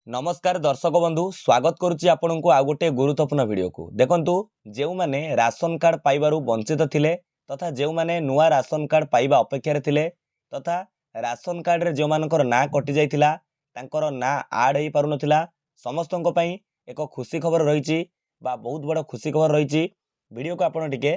नमस्कार दर्शक बंधु स्वागत करुच्ची आपण को आ गोटे गुरुत्वपूर्ण वीडियो को देखंतु जेउ माने राशन कार्ड पाइबारु वंचित थिले तथा जेउ माने नुआ राशन कार्ड पाइबा अपेक्षा रे थिले तथा राशन कार्ड रे जेउ मानकर ना कटि जाइथिला तांकर ना आड हेई पारु नथिला समस्तनको पई एक खुशी खबर रहिछि बा बहुत बड़ खुशी खबर रहिछि। वीडियो को आपण टिके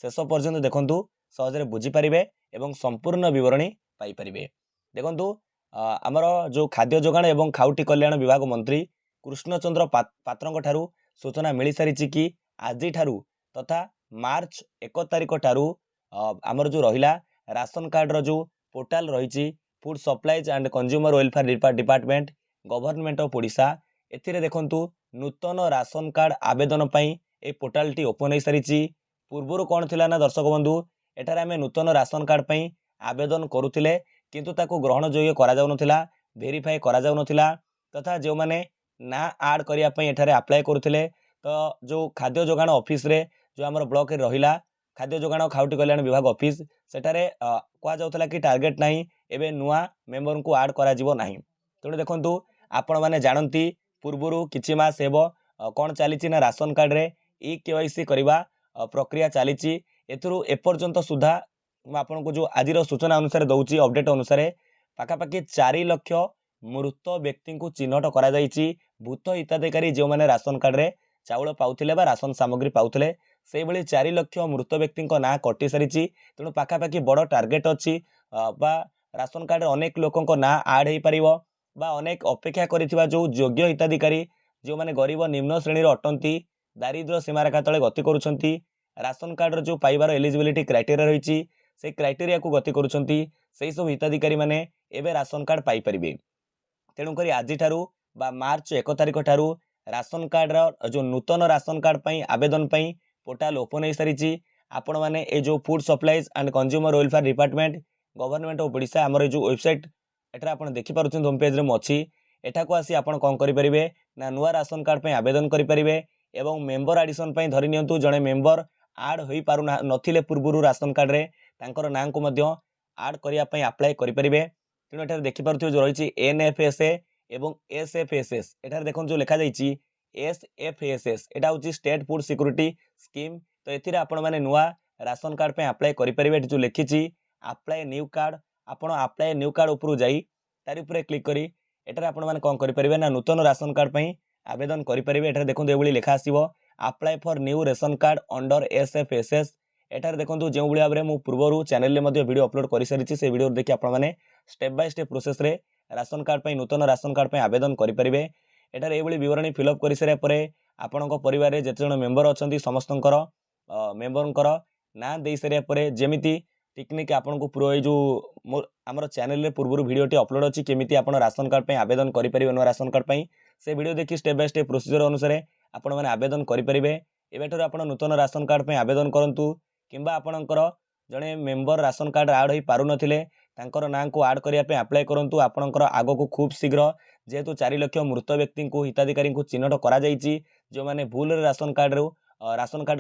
शेष पर्यंत देखंतु सहजरे बुझी परिबे एवं संपूर्ण विवरणी पाई परिबे। देखंतु आमर जो खाद्य जोगाण एवं खाउटी कल्याण विभाग मंत्री कृष्णचंद्र पात्र ठारू सूचना मिल सारी कि आज ठारू तथा मार्च 1 तारिख ठारू आमर जो रहिला राशन कार्ड रो जो पोर्टाल रही food supplies and consumer welfare department government of Odisha एथिरे देखंतु नूतन राशन कार्ड आवेदन पई ए पोर्टाल टी ओपन हो सारी। पूर्वर कौन थिला ना दर्शक बंधु एठारे आमे नूतन राशन कार्ड पई आवेदन करुथिले किंतु ताको ग्रहण योग्य करा जाउ नथिला वेरीफाई करा जाउ नथिला तथा जो माने ना आड करिया पई एठारे अप्लाई करुथिले तो जो खाद्य जोगाण ऑफिस रे जो हमर ब्लॉक रे रहिला खाद्य जोगाण खाउटी कल्याण विभाग ऑफिस सेठारे कहा जाउथला कि टार्गेट नाही एबे नुआ मेंबर को आड करा जिवो नाही। तेणु देखंतु आपण माने जानंती पूर्वरु किछि मास हेबो कोन चलीछि ना राशन कार्ड रे ई केवाईसी करबा प्रक्रिया चलीछि एथुरु एपर्यंत सुधा आपण को जो आज सूचना अनुसार दौची अपडेट अनुसार पाखापाखि 4 लाख मृत व्यक्ति को चिन्हट करा जाइछि भूत हिताधिकारी जो माने राशन कार्ड रे चाउल पाउथिले बा राशन सामग्री पाउथिले से भली 4 लाख मृत व्यक्ति ना कटि सारिछि। तेणु पाखापाखि बड़ टार्गेट अछि बा राशन कार्ड रे अनेक लोकंक ना आड हेई परिबो बा अनेक अपेक्षा करिथिबा जो योग्य हिताधिकारी जो माने गरीब निम्न श्रेणी रो अटंती दारिद्र्य सीमारेखा तले गति करूछंती राशन कार्ड रो जो पाइबार एलिजिबिलिटी क्राइटेरिया रहिछि से क्राइटेरिया को गति करुछंती सेही सब हिताधिकारी माने एबे राशन कार्ड पाई परिबे। तेणु करी आज ठारू बा मार्च 1 तारिख ठारू राशन कार्ड रो जो नूतन राशन कार्ड पई आवेदन पई पोर्टल ओपन हो सारी। आपण माने ए जो food supplies and consumer welfare department government of Odisha हमर जो वेबसाइट एटा आपण देखि पारुछन होम पेज रे मछि एटा को आसी आपण कोन करि परिबे ना नुआ राशन कार्ड पई आवेदन करि परिबे एवं मेंबर एडिशन पई धरि नियंतु जणे मेंबर आड होई पारु नथिले पूर्वरु राशन कार्ड रे तांकर नाम को मध्य आड करिया पई अप्लाई करि परिबे। तेणु एठारे देखि पारुथिबे जो रहिछि एनएफएसए एवं एसएफएसएस एठारे देखन जो लिखा जाइछि एसएफएसएस एटा होछि स्टेट फूड सिक्योरिटी स्कीम। तो एथिरे आपण माने नुआ राशन कार्ड पे अप्लाई करि परिबे एठी जो लिखिछि अप्लाई न्यू कार्ड आपण अप्लाई न्यू कार्ड ऊपर जाई तारि ऊपर क्लिक करी एठारे आपण माने कोन करि परिबे ना नूतन राशन कार्ड पे आवेदन करि परिबे। एठारे देखन एबुली लिखा आसीबो apply for new ration card under SFSS एठारे देखंतु जो भली भाबरे मु पूर्वरु चैनल रे मध्ये वीडियो अपलोड करि सारिछि से वीडियो देखि आपण माने स्टेप बाय स्टेप प्रोसेस रे राशन कार्ड पई नूतन राशन कार्ड पई आवेदन करि परिबे। एठारे एबुली विवरणी फिल अप करि सारे परे आपणको परिवार रे जेते जण मेंबर अछंती समस्तंकर मेंबरंकर ना देई सारे परे जेमिति टेक्निक आपणको पूरा ए जो हमर चैनल रे पूर्वरु वीडियोटी अपलोड अछि केमिति आपण राशन कार्ड पई आवेदन करि परिबे नो राशन कार्ड पई से वीडियो देखि स्टेप बाय स्टेप प्रोसीजर अनुसार आपण माने आवेदन करि परिबे। एबेठर आपण नूतन राशन कार्ड पई आवेदन करंतु किंबा आपणकर जणे मेंबर राशन कार्ड आड होई पारु नथिले तांकर नाम को आड करिया पे अप्लाई करंतु आपणकर आगो को खूब शीघ्र जेहेतु 4 लाख मृत व्यक्ति को हिताधिकारी को चिन्हट करा जाइछि जो माने भूल रे राशन कार्ड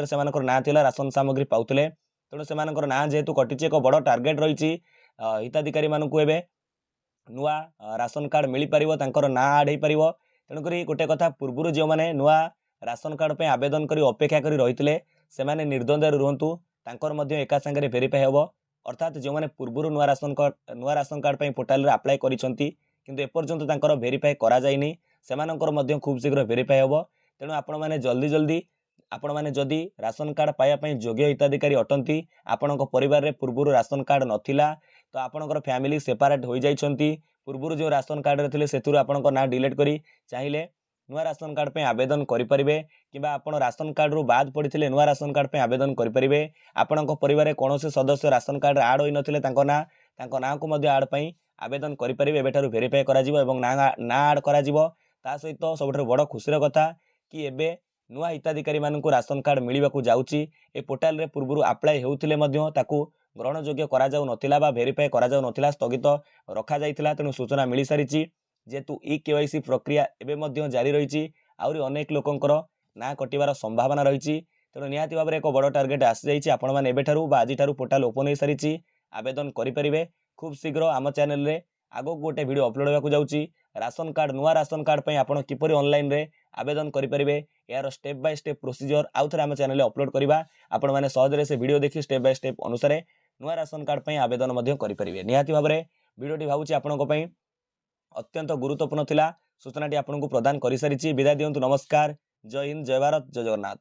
रे सेमानकर ना थिला राशन सामग्री पाउतले तेणु सेमानकर ना जेहेतु कटिछि एक बड़ टार्गेट रहिछि हिताधिकारी मानकु एबे नुआ राशन कार्ड मिली परिबो तांकर ना आड हेई परिबो। तेणु करी गोटे कथा पूर्वरु जो माने नुआ राशन कार्ड पे आवेदन करी अपेक्षा करी रहितले सेमाने निर्द्वंद्व रहंतु तांकर मध्य एका संगे वेरीफाई हेबो अर्थात जो माने पूर्वरु नुआ राशन कार्ड पे पोर्टल रे अप्लाई करिसंती किंतु एपर्यंत तांकर वेरीफाई करा जायनी सेमानकर मध्य खूब शीघ्र वेरीफाई हेबो। तेणु आपण माने जल्दी आपण माने जदी राशन कार्ड पाया पई योग्य हिताधिकारी अटंती आपणको परिवार रे पूर्वरु राशन कार्ड नथिला तो आपणकर फैमिली सेपरेट होई जाइछंती पूर्वरु जो राशन कार्ड रे थिले सेतुरु आपणको ना डिलीट करी चाहिले नुआ राशन कार्ड पे आवेदन करि परिबे किबा आपण राशन कार्ड रु बाद पड़िथिले नुआ राशन कार्ड पे आवेदन करि परिबे। आपणको परिवार रे कोनोसे सदस्य राशन कार्ड आड होई नथिले तांको ना को मध्ये आड पई आवेदन करि परिबे एबेठारु वेरीफाई करा जिवो एवं ना आड करा जिवो। ता सहित सबठारु बड़ खुशीर कथा कि एबे नुआ हिताधिकारी मानकु राशन कार्ड मिलिबाकू जाउची ए पोर्टल रे पूर्वरु अप्लाई हेउथिले मध्ये ताकू ग्रहण योग्य करा जाउ नथिला बा वेरीफाई करा जाउ नथिला स्थगित रखा जाइथिला। तेणु सूचना मिली सारिची जेतु ई केवाईसी प्रक्रिया एबे मध्ये जारी रहिछि आउरी अनेक लोकंकर ना कटिबार संभावना रहिछि। तेणु निहाती भाबरे एक बड़ टार्गेट आसी जाइछि आपण माने एबेठारु बा आजि ठारु पोर्टल ओपन होई सारिछि आवेदन करि परिबे खूब शीघ्र आम चैनल रे आगो गोटे वीडियो अपलोड होगा जाऊँगी राशन कार्ड नुआ राशन कार्ड पे आपण किपरि ऑनलाइन रे आवेदन करेंगे यार स्टेप बाय स्टेप प्रोसीजर आउ थे आम चैनल अपलोड करवा आपण मैंने सहजरे से वीडियो देखी स्टेप बाय स्टेप अनुसार नुआ राशन कार्ड पे आवेदन करेंगे निहाती भाव में वीडियोटी भावुँ आपण अत्यंत गुरुत्वपूर्ण थिला सूचनाटी आपको प्रदान कर सारी विदाय दिंतु नमस्कार जय हिंद जय भारत जय जगन्नाथ।